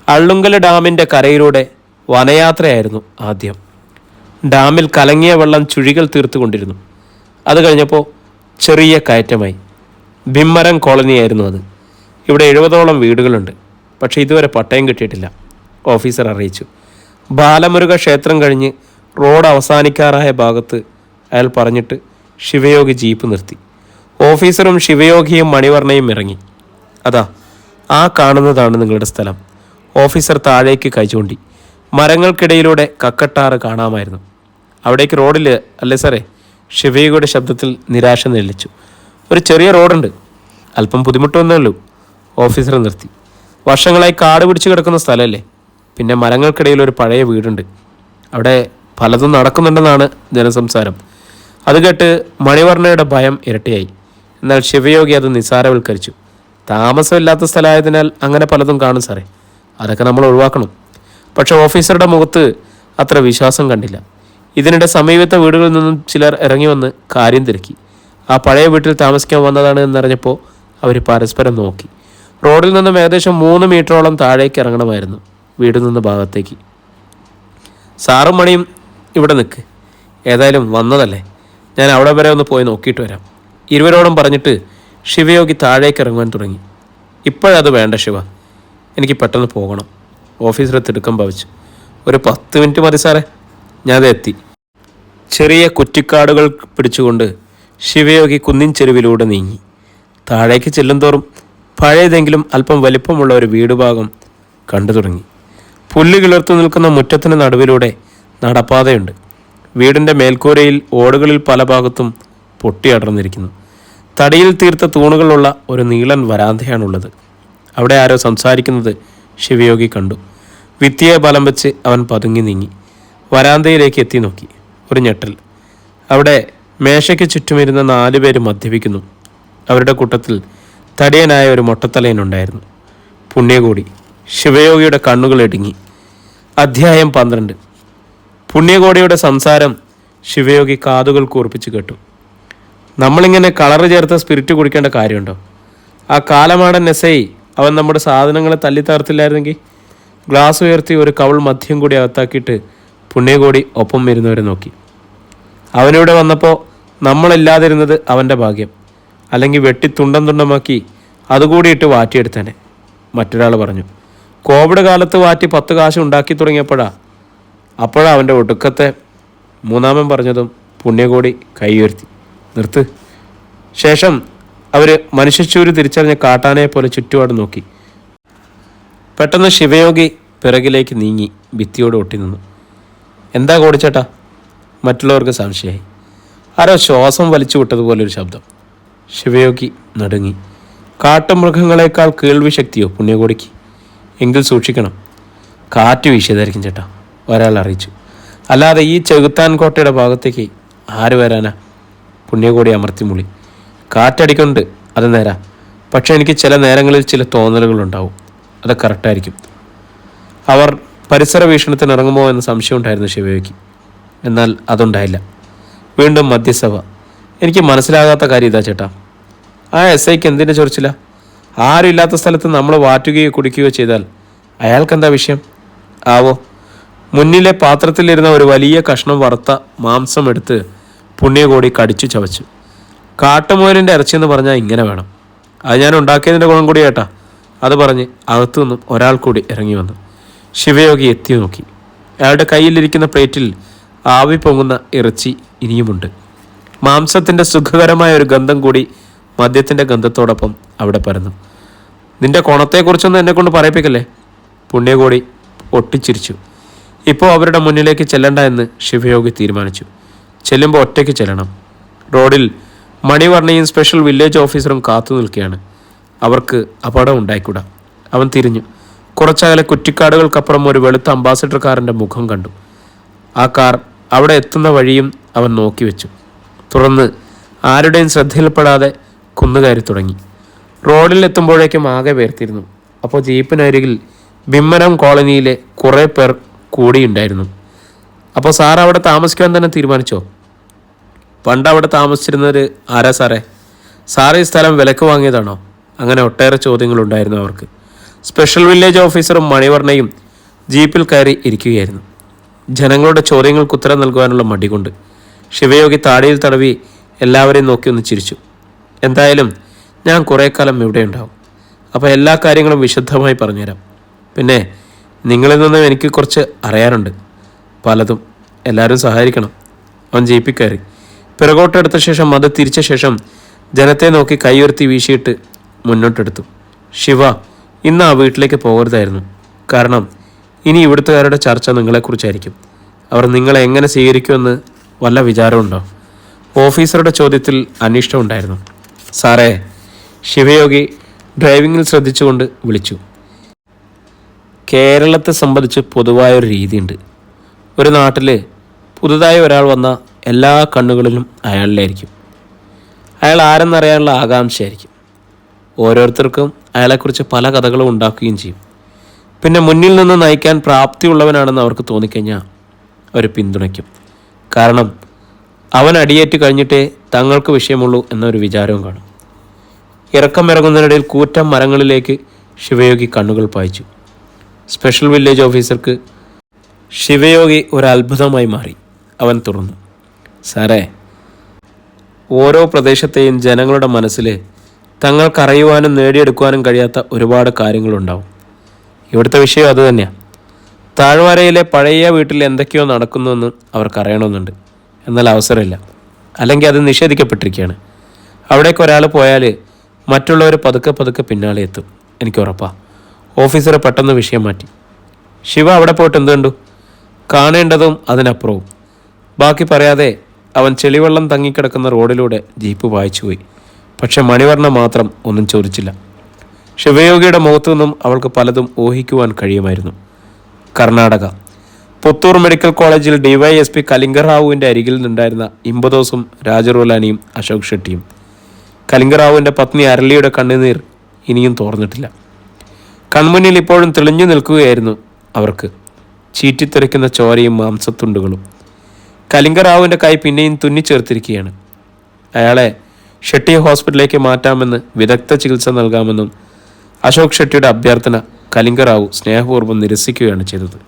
അള്ളുങ്കൽ ഡാമിൻ്റെ കരയിലൂടെ വനയാത്രയായിരുന്നു ആദ്യം. ഡാമിൽ കലങ്ങിയ വെള്ളം ചുഴികൾ തീർത്തുകൊണ്ടിരുന്നു. അത് കഴിഞ്ഞപ്പോൾ ചെറിയ കയറ്റമായി. ഭിമ്മരം കോളനിയായിരുന്നു അത്. ഇവിടെ 70ഓളം വീടുകളുണ്ട്. പക്ഷേ ഇതുവരെ പട്ടയം കിട്ടിയിട്ടില്ല, ഓഫീസർ അറിയിച്ചു. ബാലമുരുക ക്ഷേത്രം കഴിഞ്ഞ് റോഡ് അവസാനിക്കാറായ ഭാഗത്ത് അയാൾ പറഞ്ഞിട്ട് ശിവയോഗി ജീപ്പ് നിർത്തി. ഓഫീസറും ശിവയോഗിയും മണിവർണ്ണയും ഇറങ്ങി. അതാ ആ കാണുന്നതാണ് നിങ്ങളുടെ സ്ഥലം. ഓഫീസർ താഴേക്ക് കൈ ചൂണ്ടി. മരങ്ങൾക്കിടയിലൂടെ കക്കട്ടാറ് കാണാമായിരുന്നു. അവിടേക്ക് റോഡിൽ അല്ലേ സാറേ? ശിവയോഗിയുടെ ശബ്ദത്തിൽ നിരാശ നെല്ലിച്ചു. ഒരു ചെറിയ റോഡുണ്ട്, അല്പം ബുദ്ധിമുട്ടൊന്നേ ഉള്ളൂ. ഓഫീസർ നിർത്തി. വർഷങ്ങളായി കാട് പിടിച്ച് കിടക്കുന്ന സ്ഥലമല്ലേ. പിന്നെ മരങ്ങൾക്കിടയിൽ ഒരു പഴയ വീടുണ്ട്. അവിടെ പലതും നടക്കുന്നുണ്ടെന്നാണ് ജനസംസാരം. അത് കേട്ട് മണിവർണ്ണയുടെ ഭയം ഇരട്ടിയായി. എന്നാൽ ശിവയോഗി അത് നിസ്സാരവൽക്കരിച്ചു. താമസമില്ലാത്ത സ്ഥലമായതിനാൽ അങ്ങനെ പലതും കാണും സാറേ, അതൊക്കെ നമ്മൾ ഒഴിവാക്കണം. പക്ഷെ ഓഫീസറുടെ മുഖത്ത് അത്ര വിശ്വാസം കണ്ടില്ല. ഇതിനിടെ സമീപത്തെ വീടുകളിൽ നിന്നും ചിലർ ഇറങ്ങി വന്ന് കാര്യം തിരക്കി. ആ പഴയ വീട്ടിൽ താമസിക്കാൻ വന്നതാണ് എന്നറിഞ്ഞപ്പോൾ അവർ പരസ്പരം നോക്കി. റോഡിൽ നിന്നും ഏകദേശം 3 മീറ്ററോളം താഴേക്ക് ഇറങ്ങണമായിരുന്നു വീടിൽ നിന്ന് ഭാഗത്തേക്ക്. സാറും മണിയും ഇവിടെ നിൽക്ക്, ഏതായാലും വന്നതല്ലേ, ഞാൻ അവിടെ വരെ ഒന്ന് പോയി നോക്കിയിട്ട് വരാം. ഇരുവരോടും പറഞ്ഞിട്ട് ശിവയോഗി താഴേക്ക് ഇറങ്ങുവാൻ തുടങ്ങി. ഇപ്പോഴത് വേണ്ട ശിവ, എനിക്ക് പെട്ടെന്ന് പോകണം. ഓഫീസറെ തിടുക്കം ഭവിച്ചു. ഒരു 10 മിനിറ്റ് മതി സാറേ, ഞാനത് എത്തി. ചെറിയ കുറ്റിക്കാടുകൾ പിടിച്ചുകൊണ്ട് ശിവയോഗി കുന്നിൻ ചെരുവിലൂടെ നീങ്ങി. താഴേക്ക് ചെല്ലുന്തോറും പഴയതെങ്കിലും അല്പം വലിപ്പമുള്ള ഒരു വീട് ഭാഗം കണ്ടു തുടങ്ങി. പുല്ല് കിളിർത്തു നിൽക്കുന്ന മുറ്റത്തിന് നടുവിലൂടെ നടപ്പാതയുണ്ട്. വീടിൻ്റെ മേൽക്കൂരയിൽ ഓടുകളിൽ പല ഭാഗത്തും പൊട്ടിയടർന്നിരിക്കുന്നു. തടിയിൽ തീർത്ത തൂണുകളുള്ള ഒരു നീളൻ വരാന്തയാണുള്ളത്. അവിടെ ആരോ സംസാരിക്കുന്നത് ശിവയോഗി കണ്ടു. ഭിത്തിയെ ബലം വെച്ച് അവൻ പതുങ്ങി നീങ്ങി വരാന്തയിലേക്ക് എത്തി നോക്കി. ഒരു ഞെട്ടൽ. അവിടെ മേശയ്ക്ക് ചുറ്റുമിരുന്ന 4 പേര് മദ്യപിക്കുന്നു. അവരുടെ കൂട്ടത്തിൽ തടിയനായ ഒരു മൊട്ടത്തലയനുണ്ടായിരുന്നു. പുണ്യകൂടി. ശിവയോഗിയുടെ കണ്ണുകൾ ഇടുങ്ങി. അധ്യായം 12. പുണ്യകോടിയുടെ സംസാരം ശിവയോഗി കാതുകൾ കൂർപ്പിച്ച് കേട്ടു. നമ്മളിങ്ങനെ കളറ് ചേർത്ത സ്പിരിറ്റ് കുടിക്കേണ്ട കാര്യമുണ്ടോ? ആ കാലമാടൻ എസ്ഐ അവൻ നമ്മുടെ സാധനങ്ങളെ തല്ലിത്തകർത്തില്ലായിരുന്നെങ്കിൽ. ഗ്ലാസ് ഉയർത്തി ഒരു കവൾ മദ്യം കൂടി അകത്താക്കിയിട്ട് പുണ്യകോടി ഒപ്പം വരുന്നവരെ നോക്കി. അവനിവിടെ വന്നപ്പോൾ നമ്മളില്ലാതിരുന്നത് അവൻ്റെ ഭാഗ്യം. അല്ലെങ്കിൽ വെട്ടി തുണ്ടം തുണ്ടമാക്കി അതുകൂടി ഇട്ട് വാറ്റിയെടുത്തേനെ. മറ്റൊരാൾ പറഞ്ഞു. കോവിഡ് കാലത്ത് വാറ്റി 10 കാശ് ഉണ്ടാക്കി അപ്പോഴാണ് അവൻ്റെ ഒടുക്കത്തെ. മൂന്നാമൻ പറഞ്ഞതും പുണ്യകോടി കൈ ഉയർത്തി. നിർത്ത്. ശേഷം അവർ മനുഷ്യച്ചൂര് തിരിച്ചറിഞ്ഞ കാട്ടാനയെ പോലെ ചുറ്റുപാട് നോക്കി. പെട്ടെന്ന് ശിവയോഗി പിറകിലേക്ക് നീങ്ങി ഭിത്തിയോട് ഒട്ടി നിന്നു. എന്താ കോടിച്ചേട്ടാ? മറ്റുള്ളവർക്ക് സംശയമായി. ആരോ ശ്വാസം വലിച്ചു വിട്ടതുപോലൊരു ശബ്ദം. ശിവയോഗി നടുങ്ങി. കാട്ടുമൃഗങ്ങളെക്കാൾ കേൾവി ശക്തിയോ പുണ്യകോടിക്ക്? എങ്കിൽ സൂക്ഷിക്കണം. കാറ്റ് വീശിയതായിരിക്കും ചേട്ടാ, ഒരാൾ അറിയിച്ചു. അല്ലാതെ ഈ ചെകുത്താൻ കോട്ടയുടെ ഭാഗത്തേക്ക് ആര് വരാനാ? പുണ്യകോടി അമർത്തിമുളി. കാറ്റടിക്കുന്നുണ്ട്, അത് നേരാ. പക്ഷെ എനിക്ക് ചില നേരങ്ങളിൽ ചില തോന്നലുകളുണ്ടാവും. അത് കറക്റ്റായിരിക്കും. അവർ പരിസര വീക്ഷണത്തിന് ഇറങ്ങുമോ എന്ന സംശയം ഉണ്ടായിരുന്നു ശിവയോഗിക്ക്. എന്നാൽ അതുണ്ടായില്ല. വീണ്ടും മധ്യസഭ. എനിക്ക് മനസ്സിലാകാത്ത കാര്യം ഇതാ ചേട്ടാ. ആ എസ്ഐക്ക് എന്തിൻ്റെ ചൊറിച്ചില്ല? ആരും ഇല്ലാത്ത സ്ഥലത്ത് നമ്മൾ വാറ്റുകയോ കുടിക്കുകയോ ചെയ്താൽ അയാൾക്കെന്താ വിഷയം ആവോ? മുന്നിലെ പാത്രത്തിലിരുന്ന ഒരു വലിയ കഷ്ണം വറുത്ത മാംസം എടുത്ത് പുണ്യകോടി കടിച്ചു ചവച്ചു. കാട്ടുമുയലിൻ്റെ ഇറച്ചിയെന്ന് പറഞ്ഞാൽ ഇങ്ങനെ വേണം. അത് ഞാൻ ഉണ്ടാക്കിയതിൻ്റെ ഗുണം കൂടി കേട്ടാ. അത് പറഞ്ഞ് അകത്തു നിന്നും ഒരാൾ കൂടി ഇറങ്ങി വന്നു. ശിവയോഗി എത്തി നോക്കി. അയാളുടെ കയ്യിലിരിക്കുന്ന പ്ലേറ്റിൽ ആവി പൊങ്ങുന്ന ഇറച്ചി ഇനിയുമുണ്ട്. മാംസത്തിൻ്റെ സുഖകരമായ ഒരു ഗന്ധം കൂടി മദ്യത്തിൻ്റെ ഗന്ധത്തോടൊപ്പം അവിടെ പരന്നു. നിന്റെ കോണത്തെക്കുറിച്ചൊന്നും എന്നെക്കൊണ്ട് പറയിപ്പിക്കല്ലേ? പുണ്യകോടി ഒട്ടിച്ചിരിച്ചു. ഇപ്പോൾ അവരുടെ മുന്നിലേക്ക് ചെല്ലണ്ട എന്ന് ശിവയോഗി തീരുമാനിച്ചു. ചെല്ലുമ്പോൾ ഒറ്റയ്ക്ക് ചെല്ലണം. റോഡിൽ മണിവർണ്ണയും സ്പെഷ്യൽ വില്ലേജ് ഓഫീസറും കാത്തു നിൽക്കുകയാണ്. അവർക്ക് അപകടം ഉണ്ടായിക്കൂടാ. അവൻ തിരിഞ്ഞു. കുറച്ചകലെ കുറ്റിക്കാടുകൾക്കപ്പുറം ഒരു വെളുത്ത അംബാസഡർ കാറിൻ്റെ മുഖം കണ്ടു. ആ കാർ അവിടെ എത്തുന്ന വഴിയും അവൻ നോക്കി വെച്ചു. തുടർന്ന് ആരുടെയും ശ്രദ്ധയിൽപ്പെടാതെ കുന്നുകയറി തുടങ്ങി. റോഡിൽ എത്തുമ്പോഴേക്കും ആകെ വേർത്തിരുന്നു. അപ്പോൾ ജീപ്പിനരികിൽ ബിമ്മനം കോളനിയിലെ കുറേ പേർ കൂടിയുണ്ടായിരുന്നു. അപ്പോൾ സാർ അവിടെ താമസിക്കാൻ തന്നെ തീരുമാനിച്ചോ? പണ്ട് അവിടെ താമസിച്ചിരുന്നത് ആരാ സാറേ? സാറ് ഈ സ്ഥലം വിലക്ക് വാങ്ങിയതാണോ? അങ്ങനെ ഒട്ടേറെ ചോദ്യങ്ങളുണ്ടായിരുന്നു അവർക്ക്. സ്പെഷ്യൽ വില്ലേജ് ഓഫീസറും മണിവർണ്ണയും ജീപ്പിൽ കയറി ഇരിക്കുകയായിരുന്നു. ജനങ്ങളുടെ ചോദ്യങ്ങൾക്ക് ഉത്തരം നൽകുവാനുള്ള മടി കൊണ്ട് ശിവയോഗി താടിയിൽ തടവി എല്ലാവരെയും നോക്കി ഒന്ന് ചിരിച്ചു. എന്തായാലും ഞാൻ കുറേ കാലം ഇവിടെ ഉണ്ടാവും. അപ്പോൾ എല്ലാ കാര്യങ്ങളും വിശദമായി പറഞ്ഞുതരാം. പിന്നെ നിങ്ങളിൽ നിന്നും എനിക്ക് കുറച്ച് അറിയാനുണ്ട്, പലതും. എല്ലാവരും സഹായിക്കണം. അവൻ ജീപ്പിൽ കയറി. പിറകോട്ടെടുത്ത ശേഷം അത് തിരിച്ച ശേഷം ജനത്തെ നോക്കി കൈയുയർത്തി വീശിയിട്ട് മുന്നോട്ടെടുത്തു. ശിവ, ഇന്ന് ആ വീട്ടിലേക്ക് പോകരുതായിരുന്നു. കാരണം ഇനി ഇവിടുത്തുകാരുടെ ചർച്ച നിങ്ങളെക്കുറിച്ചായിരിക്കും. അവർ നിങ്ങളെ എങ്ങനെ സ്വീകരിക്കുമെന്ന് വല്ല വിചാരമുണ്ടോ? ഓഫീസറുടെ ചോദ്യത്തിൽ അനിഷ്ടമുണ്ടായിരുന്നു. സാറേ, ശിവയോഗി ഡ്രൈവിങ്ങിൽ ശ്രദ്ധിച്ചുകൊണ്ട് വിളിച്ചു. കേരളത്തെ സംബന്ധിച്ച് പൊതുവായൊരു രീതിയുണ്ട്. ഒരു നാട്ടിൽ പുതുതായി ഒരാൾ വന്ന എല്ലാ കണ്ണുകളിലും അയാളിലായിരിക്കും. അയാൾ ആരെന്നറിയാനുള്ള ആകാംക്ഷയായിരിക്കും. ഓരോരുത്തർക്കും അയാളെക്കുറിച്ച് പല കഥകളും ഉണ്ടാക്കുകയും ചെയ്യും. പിന്നെ മുന്നിൽ നിന്ന് നയിക്കാൻ പ്രാപ്തിയുള്ളവനാണെന്ന് അവർക്ക് തോന്നിക്കഴിഞ്ഞാൽ അവർ പിന്തുണയ്ക്കും. കാരണം അവൻ അടിയേറ്റ് കഴിഞ്ഞിട്ടേ തങ്ങൾക്ക് വിഷയമുള്ളൂ എന്നൊരു വിചാരവും കാണും. ഇറക്കമിറങ്ങുന്നതിനിടയിൽ കൂറ്റം മരങ്ങളിലേക്ക് ശിവയോഗി കണ്ണുകൾ പായിച്ചു. സ്പെഷ്യൽ വില്ലേജ് ഓഫീസർക്ക് ശിവയോഗി ഒരു അത്ഭുതമായി മാറി. അവൻ തുറന്നു. സാറേ, ഓരോ പ്രദേശത്തെയും ജനങ്ങളുടെ മനസ്സിൽ തങ്ങൾക്കറിയുവാനും നേടിയെടുക്കുവാനും കഴിയാത്ത ഒരുപാട് കാര്യങ്ങളുണ്ടാവും. ഇവിടുത്തെ വിഷയം അതുതന്നെയാണ്. താഴ്വരയിലെ പഴയ വീട്ടിൽ എന്തൊക്കെയോ നടക്കുന്നുവെന്ന് അവർക്കറിയണമെന്നുണ്ട്. എന്നാൽ അവസരമില്ല. അല്ലെങ്കിൽ അത് നിഷേധിക്കപ്പെട്ടിരിക്കുകയാണ്. അവിടേക്ക് ഒരാൾ പോയാൽ മറ്റുള്ളവർ പതുക്കെ പതുക്കെ പിന്നാലെ എത്തും. എനിക്ക് ഉറപ്പാണ്. ഓഫീസറെ പെട്ടെന്ന് വിഷയം മാറ്റി. ശിവ അവിടെ പോയിട്ട് എന്ത് കണ്ടു? കാണേണ്ടതും അതിനപ്പുറവും. ബാക്കി പറയാതെ അവൻ ചെളിവെള്ളം തങ്ങിക്കിടക്കുന്ന റോഡിലൂടെ ജീപ്പ് വായിച്ചുപോയി. പക്ഷെ മണിവർണ്ണ മാത്രം ഒന്നും ചോദിച്ചില്ല. ശിവയോഗിയുടെ മുഖത്തു നിന്നും അവൾക്ക് പലതും ഊഹിക്കുവാൻ കഴിയുമായിരുന്നു. കർണാടക പുത്തൂർ മെഡിക്കൽ കോളേജിൽ DYSP കലിംഗറാവുവിൻ്റെ അരികിൽ നിന്നുണ്ടായിരുന്ന ഇമ്പദോസും രാജറോലാനിയും അശോക് ഷെട്ടിയും. കലിംഗറാവുവിൻ്റെ പത്നി അരളിയുടെ കണ്ണുനീർ ഇനിയും തോർന്നിട്ടില്ല. കൺമുന്നിൽ ഇപ്പോഴും തെളിഞ്ഞു നിൽക്കുകയായിരുന്നു അവർക്ക് ചീറ്റിത്തെറിക്കുന്ന ചോരയും മാംസത്തുണ്ടുകളും. കലിംഗറാവുവിൻ്റെ കൈ പിന്നെയും തുന്നിച്ചേർത്തിരിക്കുകയാണ്. അയാളെ ഷെട്ടി ഹോസ്പിറ്റലിലേക്ക് മാറ്റാമെന്ന് വിദഗ്ധ ചികിത്സ നൽകാമെന്നും അശോക് ഷെട്ടിയുടെ അഭ്യർത്ഥന കലിംഗറാവു സ്നേഹപൂർവ്വം നിരസിക്കുകയാണ് ചെയ്തത്.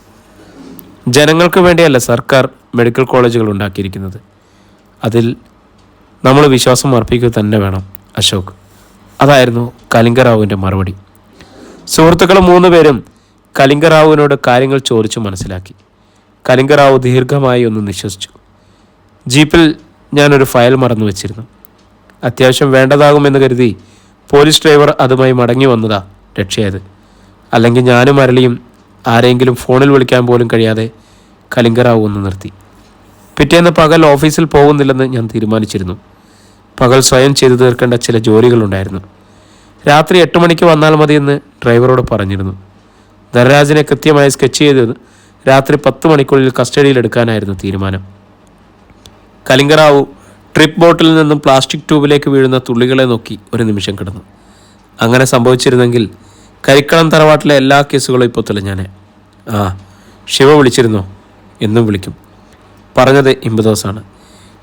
ജനങ്ങൾക്ക് വേണ്ടിയല്ല സർക്കാർ മെഡിക്കൽ കോളേജുകൾ ഉണ്ടാക്കിയിരിക്കുന്നത്. അതിൽ നമ്മൾ വിശ്വാസം അർപ്പിക്കുക തന്നെ വേണം അശോക്. അതായിരുന്നു കലിംഗറാവുവിൻ്റെ മറുപടി. സുഹൃത്തുക്കൾ 3 പേരും കലിംഗറാവുവിനോട് കാര്യങ്ങൾ ചോദിച്ചു മനസ്സിലാക്കി. കലിംഗറാവു ദീർഘമായി ഒന്ന് നിശ്വസിച്ചു. ജീപ്പിൽ ഞാനൊരു ഫയൽ മറന്നു വെച്ചിരുന്നു. അത്യാവശ്യം വേണ്ടതാകുമെന്ന് കരുതി പോലീസ് ഡ്രൈവർ അതുമായി മടങ്ങി വന്നതാ രക്ഷയത്. അല്ലെങ്കിൽ ഞാനും അരളിയും ആരെങ്കിലും ഫോണിൽ വിളിക്കാൻ പോലും കഴിയാതെ കലിംഗറാവു ഒന്ന് നിർത്തി. പിറ്റേന്ന് പകൽ ഓഫീസിൽ പോകുന്നില്ലെന്ന് ഞാൻ തീരുമാനിച്ചിരുന്നു. പകൽ സ്വയം ചെയ്തു തീർക്കേണ്ട ചില ജോലികളുണ്ടായിരുന്നു. രാത്രി 8 മണിക്ക് വന്നാൽ മതിയെന്ന് ഡ്രൈവറോട് പറഞ്ഞിരുന്നു. ധനരാജിനെ കൃത്യമായി സ്കെച്ച് ചെയ്ത് രാത്രി 10 മണിക്കുള്ളിൽ കസ്റ്റഡിയിലെടുക്കാനായിരുന്നു തീരുമാനം. കലിംഗറാവു ട്രിപ്പ് ബോട്ടിൽ നിന്നും പ്ലാസ്റ്റിക് ട്യൂബിലേക്ക് വീഴുന്ന തുള്ളികളെ നോക്കി ഒരു നിമിഷം കിടന്നു. അങ്ങനെ സംഭവിച്ചിരുന്നെങ്കിൽ കരിക്കളം തറവാട്ടിലെ എല്ലാ കേസുകളും ഇപ്പോൾ തെളിഞ്ഞാനെ. ആ, ശിവ വിളിച്ചിരുന്നോ? എന്നും വിളിക്കും. പറഞ്ഞത് ഇമ്പദോസാണ്.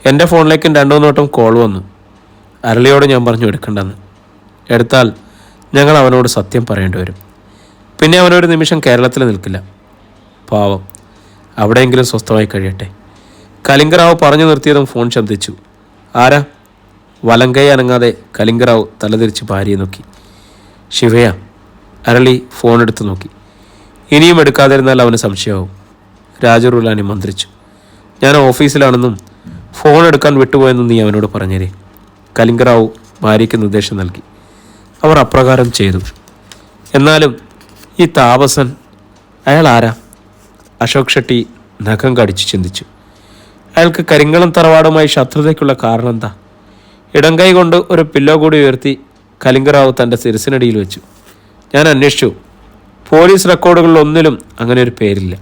എൻ്റെ ഫോണിലേക്കും 2-3 വട്ടം കോൾ വന്നു. അരളിയോട് ഞാൻ പറഞ്ഞു എടുക്കണ്ടെന്ന്. എടുത്താൽ ഞങ്ങൾ അവനോട് സത്യം പറയേണ്ടി വരും. പിന്നെ അവനൊരു നിമിഷം കേരളത്തിൽ നിൽക്കില്ല. പാവം, അവിടെയെങ്കിലും സ്വസ്ഥമായി കഴിയട്ടെ. കലിംഗറാവു പറഞ്ഞു നിർത്തിയതും ഫോൺ ശബ്ദിച്ചു. ആരാ? വലങ്കൈ അനങ്ങാതെ കലിംഗറാവു തലതിരിച്ച് ഭാര്യയെ നോക്കി. ശിവയാ. അരളി ഫോൺ എടുത്ത് നോക്കി. ഇനിയും എടുക്കാതിരുന്നാൽ അവന് സംശയമാവും. രാജറുലാനി മന്ത്രിച്ചു. ഞാൻ ഓഫീസിലാണെന്നും ഫോൺ എടുക്കാൻ വിട്ടുപോയെന്നും നീ അവനോട് പറഞ്ഞേരേ. കലിംഗറാവു ഭാര്യയ്ക്ക് നിർദ്ദേശം നൽകി. അവർ അപ്രകാരം ചെയ്തു. എന്നാലും ഈ താപസൻ, അയാൾ ആരാ? അശോക് ഷെട്ടി നഖം കടിച്ചു ചിന്തിച്ചു. അയാൾക്ക് കരിങ്കളം തറവാടുമായി ശത്രുതയ്ക്കുള്ള കാരണം എന്താ? ഇടംകൈ കൊണ്ട് ഒരു പില്ലോ കൂടി ഉയർത്തി കലിംഗറാവു തൻ്റെ ശിരസിനടിയിൽ വെച്ചു. ഞാൻ അന്വേഷിച്ചു. പോലീസ് റെക്കോർഡുകളിൽ ഒന്നിലും അങ്ങനെ ഒരു പേരില്ല.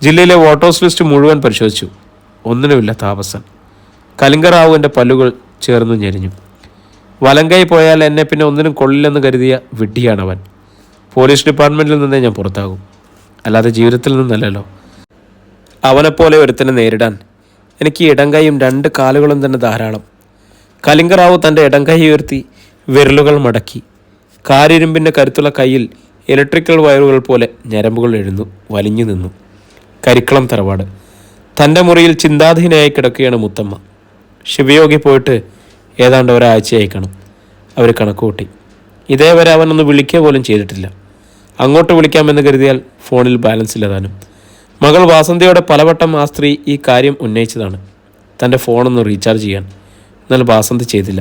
ജില്ലയിലെ വോട്ടേഴ്സ് ലിസ്റ്റ് മുഴുവൻ പരിശോധിച്ചു. ഒന്നിനുമില്ല താപസൻ. കലിംഗറാവുവിൻ്റെ പല്ലുകൾ ചേർന്ന് ഞെരിഞ്ഞു. വലങ്കൈ പോയാൽ എന്നെ പിന്നെ ഒന്നിനും കൊള്ളില്ലെന്ന് കരുതിയ വിഡ്ഢിയാണവൻ. പോലീസ് ഡിപ്പാർട്ട്മെൻറ്റിൽ നിന്നേ ഞാൻ പുറത്താകും, അല്ലാതെ ജീവിതത്തിൽ നിന്നല്ലല്ലോ. അവനെപ്പോലെ ഒരുത്തനെ നേരിടാൻ എനിക്ക് ഇടംകൈയും 2 കാലുകളും തന്നെ ധാരാളം. കലിംഗറാവു തൻ്റെ ഇടംകൈ ഉയർത്തി വിരലുകൾ മടക്കി. കാരിരുമ്പിൻ്റെ കരുത്തുള്ള കയ്യിൽ ഇലക്ട്രിക്കൽ വയറുകൾ പോലെ ഞരമ്പുകൾ വലിഞ്ഞു നിന്നു. കരിക്കളം തറവാട്. തൻ്റെ മുറിയിൽ ചിന്താധീനയായി കിടക്കുകയാണ് മുത്തമ്മ. ശിവയോഗി പോയിട്ട് ഏതാണ്ട് ഒരാഴ്ചയായി കാണും. അവർ കണക്കുകൂട്ടി. ഇതേവരെ അവനൊന്ന് വിളിക്കുക പോലും ചെയ്തിട്ടില്ല. അങ്ങോട്ട് വിളിക്കാമെന്ന് കരുതിയാൽ ഫോണിൽ ബാലൻസ് ഇല്ലതാനും. മകൾ വാസന്തിയോടെ പലവട്ടം ആ സ്ത്രീ ഈ കാര്യം ഉന്നയിച്ചതാണ്, തൻ്റെ ഫോണൊന്ന് റീചാർജ് ചെയ്യാൻ. എന്നാൽ വാസന്തി ചെയ്തില്ല.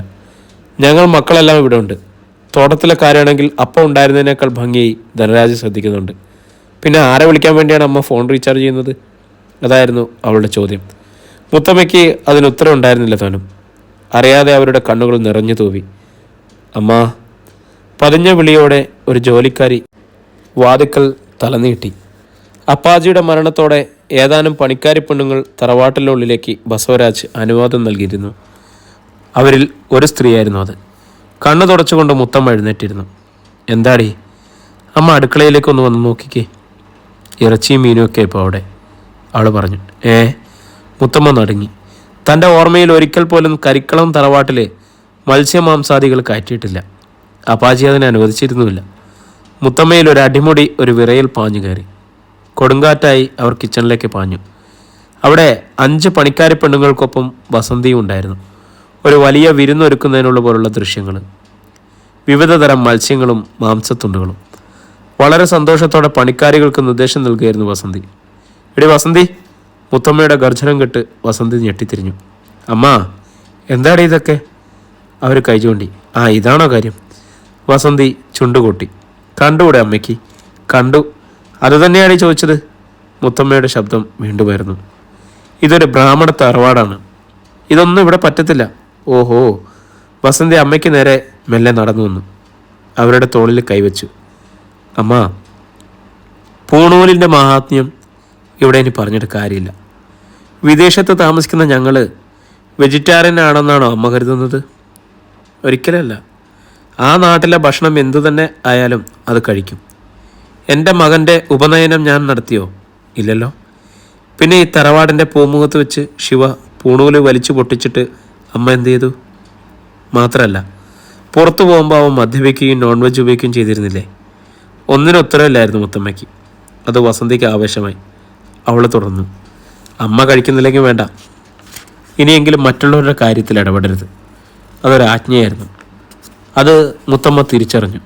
ഞങ്ങൾ മക്കളെല്ലാം ഇവിടെ ഉണ്ട്. തോട്ടത്തിലെ കാര്യമാണെങ്കിൽ അപ്പം ഉണ്ടായിരുന്നതിനേക്കാൾ ഭംഗിയായി ധനരാജ് ശ്രദ്ധിക്കുന്നുണ്ട്. പിന്നെ ആരെ വിളിക്കാൻ വേണ്ടിയാണ് അമ്മ ഫോൺ റീചാർജ് ചെയ്യുന്നത്? അതായിരുന്നു അവളുടെ ചോദ്യം. മുത്തമ്മയ്ക്ക് അതിനുത്തരം ഉണ്ടായിരുന്നില്ല താനും. അറിയാതെ അവരുടെ കണ്ണുകൾ നിറഞ്ഞു തൂവി. അമ്മ. പതിഞ്ഞ വിളിയോടെ ഒരു ജോലിക്കാരി വാതിക്കൽ തലനീട്ടി. അപ്പാജിയുടെ മരണത്തോടെ ഏതാനും പണിക്കാരി പെണ്ണുങ്ങൾ തറവാട്ടിനുള്ളിലേക്ക് ബസവരാജ് അനുവാദം നൽകിയിരുന്നു. അവരിൽ ഒരു സ്ത്രീയായിരുന്നു അത്. കണ്ണു തുടച്ചുകൊണ്ട് മുത്തമ്മ എഴുന്നേറ്റിരുന്നു. എന്താടി? അമ്മ അടുക്കളയിലേക്കൊന്ന് വന്ന് നോക്കിക്കേ. ഇറച്ചിയും മീനുമൊക്കെ ഇപ്പോൾ അവിടെ, അവൾ പറഞ്ഞു. മുത്തമ്മ നടുങ്ങി. തൻ്റെ ഓർമ്മയിൽ ഒരിക്കൽ പോലും കരിക്കളം തറവാട്ടിലെ മത്സ്യമാംസാദികൾ കയറ്റിയിട്ടില്ല. അപ്പാജി അതിനെ അനുവദിച്ചിരുന്നുമില്ല. മുത്തമ്മയിൽ ഒരു അടിമുടി ഒരു വിറയിൽ പാഞ്ഞു കയറി. കൊടുങ്കാറ്റായി അവർ കിച്ചണിലേക്ക് പാഞ്ഞു. അവിടെ 5 പണിക്കാരി പെണ്ണുങ്ങൾക്കൊപ്പം വസന്തിയും ഉണ്ടായിരുന്നു. ഒരു വലിയ വിരുന്നൊരുക്കുന്നതിനുള്ള പോലുള്ള ദൃശ്യങ്ങൾ, വിവിധ തരം മത്സ്യങ്ങളും മാംസത്തുണ്ടുകളും. വളരെ സന്തോഷത്തോടെ പണിക്കാരികൾക്ക് നിർദ്ദേശം നൽകുകയായിരുന്നു വസന്തി. എടി വസന്തി! മുത്തമ്മയുടെ ഗർജനം കേട്ട് വസന്തി ഞെട്ടിത്തിരിഞ്ഞു. അമ്മ, എന്താടി ഇതൊക്കെ? അവർ കൈ ചൂണ്ടി. ഇതാണോ കാര്യം? വസന്തി ചുണ്ടുകൊട്ടി. കണ്ടുകൂടെ അമ്മയ്ക്ക്? കണ്ടു. അതുതന്നെയാണ് ചോദിച്ചത്. മുത്തമ്മയുടെ ശബ്ദം വീണ്ടുമായിരുന്നു. ഇതൊരു ബ്രാഹ്മണ തറവാടാണ്. ഇതൊന്നും ഇവിടെ പറ്റത്തില്ല. ഓഹോ. വസന്തി അമ്മയ്ക്ക് നേരെ മെല്ലെ നടന്നു വന്നു. അവരുടെ തോളിൽ കൈവച്ചു. അമ്മ, പൂണൂലിൻ്റെ മഹാത്മ്യം ഇവിടെ ഇനി പറഞ്ഞിട്ട് കാര്യമില്ല. വിദേശത്ത് താമസിക്കുന്ന ഞങ്ങൾ വെജിറ്റേറിയൻ ആണെന്നാണോ അമ്മ കരുതുന്നത്? ഒരിക്കലല്ല. ആ നാട്ടിലെ ഭക്ഷണം എന്തു തന്നെ ആയാലും അത് കഴിക്കും. എൻ്റെ മകൻ്റെ ഉപനയനം ഞാൻ നടത്തിയോ? ഇല്ലല്ലോ. പിന്നെ ഈ തറവാടിൻ്റെ പൂമുഖത്ത് വെച്ച് ശിവ പൂണൂല് വലിച്ചു പൊട്ടിച്ചിട്ട് അമ്മ എന്ത് ചെയ്തു? മാത്രമല്ല, പുറത്തു പോകുമ്പോൾ അവൻ മദ്യപിക്കുകയും നോൺ വെജ് ഉപയോഗിക്കുകയും ചെയ്തിരുന്നില്ലേ? ഒന്നിനും ഉത്തരവില്ലായിരുന്നു മുത്തമ്മയ്ക്ക്. അത് വസന്തിക്ക് ആവേശമായി. അവൾ തുടർന്നു, അമ്മ കഴിക്കുന്നില്ലെങ്കിൽ വേണ്ട, ഇനിയെങ്കിലും മറ്റുള്ളവരുടെ കാര്യത്തിൽ ഇടപെടരുത്. അതൊരാജ്ഞയായിരുന്നു. അത് മുത്തമ്മ തിരിച്ചറിഞ്ഞു.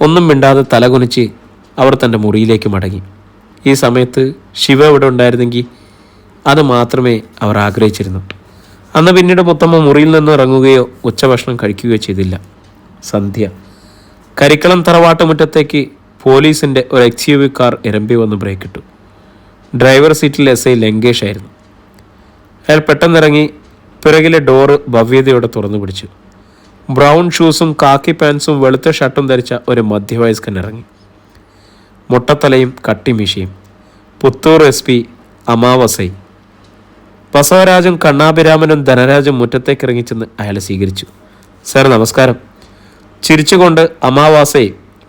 ഒന്നും മിണ്ടാതെ തലകുനിച്ച് അവർ തൻ്റെ മുറിയിലേക്ക് മടങ്ങി. ഈ സമയത്ത് ശിവ ഇവിടെ ഉണ്ടായിരുന്നെങ്കിൽ അത് മാത്രമേ അവർ ആഗ്രഹിച്ചിരുന്നു. അന്ന് പിന്നീട് മുത്തമ്മ മുറിയിൽ നിന്ന് ഇറങ്ങുകയോ ഉച്ചഭക്ഷണം കഴിക്കുകയോ ചെയ്തില്ല. സന്ധ്യ. കരിക്കളം തറവാട്ട് മുറ്റത്തേക്ക് പോലീസിൻ്റെ ഒരു XUV കാർ ഇരമ്പി വന്ന് ബ്രേക്കിട്ടു. ഡ്രൈവർ സീറ്റിൽ SI ലങ്കേഷ് ആയിരുന്നു. അയാൾ പെട്ടെന്നിറങ്ങി പിറകിലെ ഡോറ് ഭവ്യതയോടെ തുറന്നു പിടിച്ചു. ബ്രൗൺ ഷൂസും കാക്കി പാൻസും വെളുത്ത ഷർട്ടും ധരിച്ച ഒരു മധ്യവയസ്കൻ ഇറങ്ങി. മുട്ടത്തലയും കട്ടിമീശയും. പുത്തൂർ SP അമാവസൈ. ബസവരാജും കണ്ണാഭിരാമനും ധനരാജും മുറ്റത്തേക്ക് ഇറങ്ങിച്ചെന്ന് അയാളെ സ്വീകരിച്ചു. സാർ നമസ്കാരം. ചിരിച്ചുകൊണ്ട് അമാവാസൈ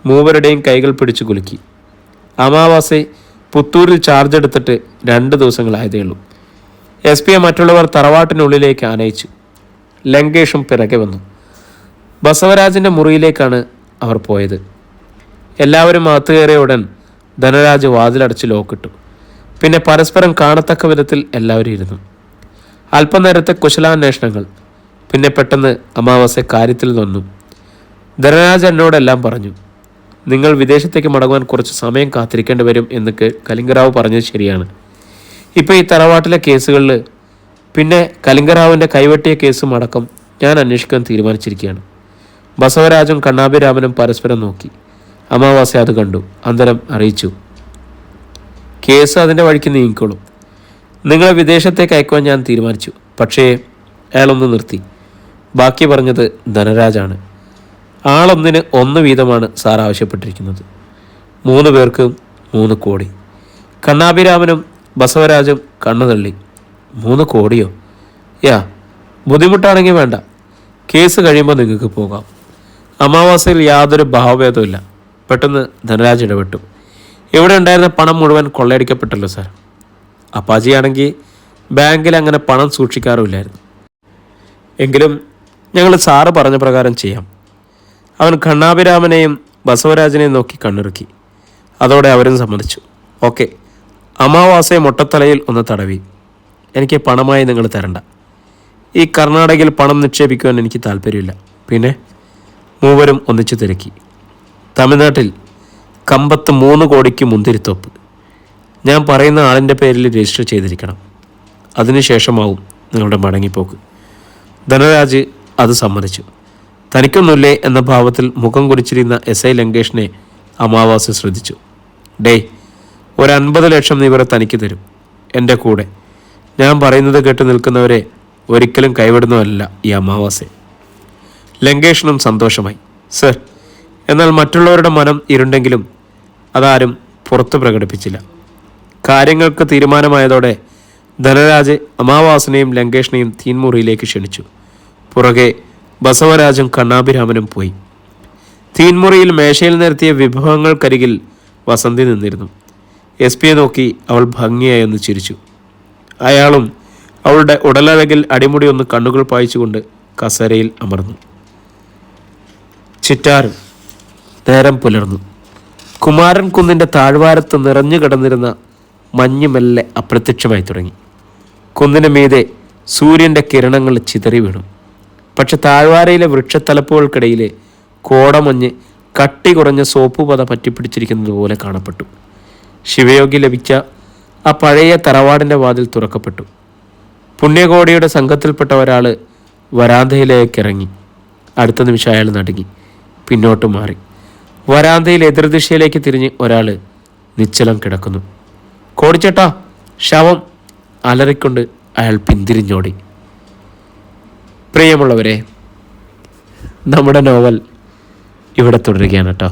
മൂവരുടെയും കൈകൾ പിടിച്ചു കുലുക്കി. അമാവാസൈ പുത്തൂരിൽ ചാർജ് എടുത്തിട്ട് 2 ദിവസങ്ങളായതേ ഉള്ളൂ. SP മറ്റുള്ളവർ തറവാട്ടിനുള്ളിലേക്ക് ആനയിച്ചു. ലങ്കേഷും പിറകെ വന്നു. ബസവരാജിൻ്റെ മുറിയിലേക്കാണ് അവർ പോയത്. എല്ലാവരും അകത്ത് കയറിയ ഉടൻ ധനരാജ് വാതിലടച്ച് ലോക്കിട്ടു. പിന്നെ പരസ്പരം കാണത്തക്ക വിധത്തിൽ എല്ലാവരും ഇരുന്നു. അല്പനേരത്തെ കുശലാന്വേഷണങ്ങൾ. പിന്നെ പെട്ടെന്ന് അമാവാസ കാര്യത്തിൽ നിന്നു. ധനരാജ് എന്നോടെല്ലാം പറഞ്ഞു. നിങ്ങൾ വിദേശത്തേക്ക് മടങ്ങുവാൻ കുറച്ച് സമയം കാത്തിരിക്കേണ്ടി വരും എന്ന് കലിംഗറാവ് പറഞ്ഞത് ശരിയാണ്. ഇപ്പോൾ ഈ തറവാട്ടിലെ കേസുകളിൽ പിന്നെ കലിംഗറാവിൻ്റെ കൈവെട്ടിയ കേസും അടക്കം ഞാൻ അന്വേഷിക്കാൻ തീരുമാനിച്ചിരിക്കുകയാണ്. ബസവരാജും കണ്ണാഭിരാമനും പരസ്പരം നോക്കി. അമാവാസ അത് കണ്ടു. അന്തരം അറിയിച്ചു, കേസ് അതിൻ്റെ വഴിക്ക് നീങ്ങിക്കോളും. നിങ്ങളെ വിദേശത്തേക്ക് അയക്കുവാൻ ഞാൻ തീരുമാനിച്ചു. പക്ഷേ അയാളൊന്ന് നിർത്തി. ബാക്കി പറഞ്ഞത് ധനരാജാണ്. ആളൊന്നിന് 1 വീതമാണ് സാർ ആവശ്യപ്പെട്ടിരിക്കുന്നത്. 3 പേർക്ക് 3 കോടി. കണ്ണാഭിരാമനും ബസവരാജും കണ്ണു തള്ളി. 3 കോടിയോ? യാ, ബുദ്ധിമുട്ടാണെങ്കിൽ വേണ്ട, കേസ് കഴിയുമ്പോൾ നിങ്ങൾക്ക് പോകാം. അമാവാസയിൽ യാതൊരു ഭാവഭേദമില്ല. പെട്ടെന്ന് ധനരാജ് ഇടപെട്ടു. ഇവിടെ ഉണ്ടായിരുന്ന പണം മുഴുവൻ കൊള്ളയടിക്കപ്പെട്ടല്ലോ സാർ. അപ്പാജിയാണെങ്കിൽ ബാങ്കിൽ അങ്ങനെ പണം സൂക്ഷിക്കാറുമില്ലായിരുന്നു. എങ്കിലും ഞങ്ങൾ സാറ് പറഞ്ഞ പ്രകാരം ചെയ്യാം. അവൻ കണ്ണാഭിരാമനെയും ബസവരാജനെയും നോക്കി കണ്ണിറുക്കി. അതോടെ അവരും സമ്മതിച്ചു. ഓക്കെ. അമാവാസയെ മൊട്ടത്തലയിൽ ഒന്ന് തടവി. എനിക്ക് പണമായി നിങ്ങൾ തരണ്ട. ഈ കർണാടകയിൽ പണം നിക്ഷേപിക്കുവാൻ എനിക്ക് താല്പര്യമില്ല. പിന്നെ മൂവരും ഒന്നിച്ചു തിരക്കി. തമിഴ്നാട്ടിൽ കമ്പത്ത് 3 കോടിക്ക് മുന്തിരിത്തോപ്പ്. ഞാൻ പറയുന്ന ആളിൻ്റെ പേരിൽ രജിസ്റ്റർ ചെയ്തിരിക്കണം. അതിനുശേഷമാവും നിങ്ങളുടെ മടങ്ങിപ്പോക്ക്. ധനരാജ് അത് സമ്മതിച്ചു. തനിക്കൊന്നുമില്ലേ എന്ന ഭാവത്തിൽ മുഖം കുറിച്ചിരുന്ന SI ലങ്കേഷിനെ അമാവാസ ശ്രദ്ധിച്ചു. ഡേയ്, ഒരു 50 ലക്ഷം നീ ഇവരെ തനിക്ക് തരും, എൻ്റെ കൂടെ. ഞാൻ പറയുന്നത് കേട്ട് നിൽക്കുന്നവരെ ഒരിക്കലും കൈവിടുന്നതല്ല ഈ അമാവാസ. ലങ്കേഷിനും സന്തോഷമായി. സർ, എന്നാൽ മറ്റുള്ളവരുടെ മനം ഇരുണ്ടെങ്കിലും അതാരും പുറത്ത് പ്രകടിപ്പിച്ചില്ല. കാര്യങ്ങൾക്ക് തീരുമാനമായതോടെ ധനരാജ് അമാവാസനെയും ലങ്കേഷിനെയും തീൻമുറിയിലേക്ക് ക്ഷണിച്ചു. പുറകെ ബസവരാജും കണ്ണാഭിരാമനും പോയി. തീൻമുറിയിൽ മേശയിൽ നിരത്തിയ വിഭവങ്ങൾക്കരികിൽ വസന്തി നിന്നിരുന്നു. SP നോക്കി അവൾ ഭംഗിയായി ഒന്ന് ചിരിച്ചു. അയാളും അവളുടെ ഉടലഴകിൽ അടിമുടി ഒന്ന് കണ്ണുകൾ പായിച്ചുകൊണ്ട് കസേരയിൽ അമർന്നു. ചിറ്റാറും. നേരം പുലർന്നു. കുമാരൻ കുന്നിൻ്റെ താഴ്വാരത്ത് നിറഞ്ഞു കിടന്നിരുന്ന മഞ്ഞ് മെല്ലെ അപ്രത്യക്ഷമായി തുടങ്ങി. കുന്നിന് മീതെ സൂര്യൻ്റെ കിരണങ്ങൾ ചിതറി വീണു. പക്ഷെ താഴ്വാരയിലെ വൃക്ഷത്തലപ്പുകൾക്കിടയിലെ കോടമഞ്ഞ് കട്ടി കുറഞ്ഞ സോപ്പ് പത പറ്റിപ്പിടിച്ചിരിക്കുന്നത് പോലെ കാണപ്പെട്ടു. ശിവയോഗി ലഭിച്ച ആ പഴയ തറവാടിൻ്റെ വാതിൽ തുറക്കപ്പെട്ടു. പുണ്യകോടിയുടെ സംഘത്തിൽപ്പെട്ട ഒരാൾ വരാന്തയിലേക്ക് ഇറങ്ങി. അടുത്ത നിമിഷം അയാൾ നടുങ്ങി, പിന്നോട്ട് മാറി. വരാന്തയിൽ എതിർദിശയിലേക്ക് തിരിഞ്ഞ് ഒരാൾ നിശ്ചലം കിടക്കുന്നു. കോടിച്ചേട്ടാ, ശവം! അലറിക്കൊണ്ട് അയാൾ പിന്തിരിഞ്ഞോടി. പ്രിയമുള്ളവരെ, നമ്മുടെ നോവൽ ഇവിടെ തുടരുകയാണ് കേട്ടോ.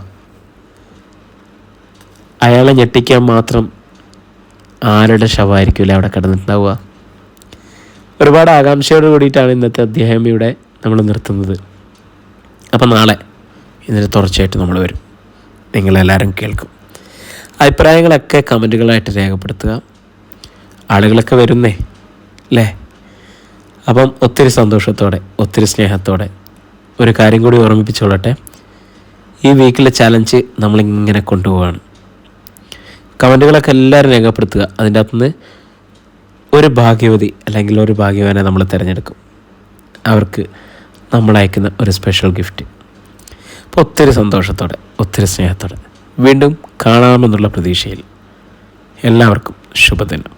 അയാളെ ഞെട്ടിക്കാൻ മാത്രം ആരുടെ ശവമായിരിക്കില്ല അവിടെ കിടന്നിട്ടുണ്ടാവുക. ഒരുപാട് ആകാംക്ഷയോട് കൂടിയിട്ടാണ് ഇന്നത്തെ അധ്യായം ഇവിടെ നമ്മൾ നിർത്തുന്നത്. അപ്പം നാളെ ഇതിന് തുടർച്ചയായിട്ട് നമ്മൾ വരും. നിങ്ങളെല്ലാവരും കേൾക്കും. അഭിപ്രായങ്ങളൊക്കെ കമൻറ്റുകളായിട്ട് രേഖപ്പെടുത്തുക. ആളുകളൊക്കെ വരുന്നേ അല്ലേ? അപ്പം ഒത്തിരി സന്തോഷത്തോടെ ഒത്തിരി സ്നേഹത്തോടെ ഒരു കാര്യം കൂടി ഓർമ്മിപ്പിച്ചോളട്ടെ, ഈ വീക്കിലെ ചലഞ്ച് നമ്മളിങ്ങനെ കൊണ്ടുപോവാണ്. കമൻറ്റുകളൊക്കെ എല്ലാവരും രേഖപ്പെടുത്തുക. അതിൻ്റെ അകത്തുനിന്ന് ഒരു ഭാഗ്യവതി അല്ലെങ്കിൽ ഒരു ഭാഗ്യവാനെ നമ്മൾ തിരഞ്ഞെടുക്കും. അവർക്ക് നമ്മൾ അയക്കുന്ന ഒരു സ്പെഷ്യൽ ഗിഫ്റ്റ്. അപ്പോൾ ഒത്തിരി സന്തോഷത്തോടെ ഒത്തിരി സ്നേഹത്തോടെ വീണ്ടും കാണാമെന്നുള്ള പ്രതീക്ഷയിൽ എല്ലാവർക്കും ശുഭദിനം.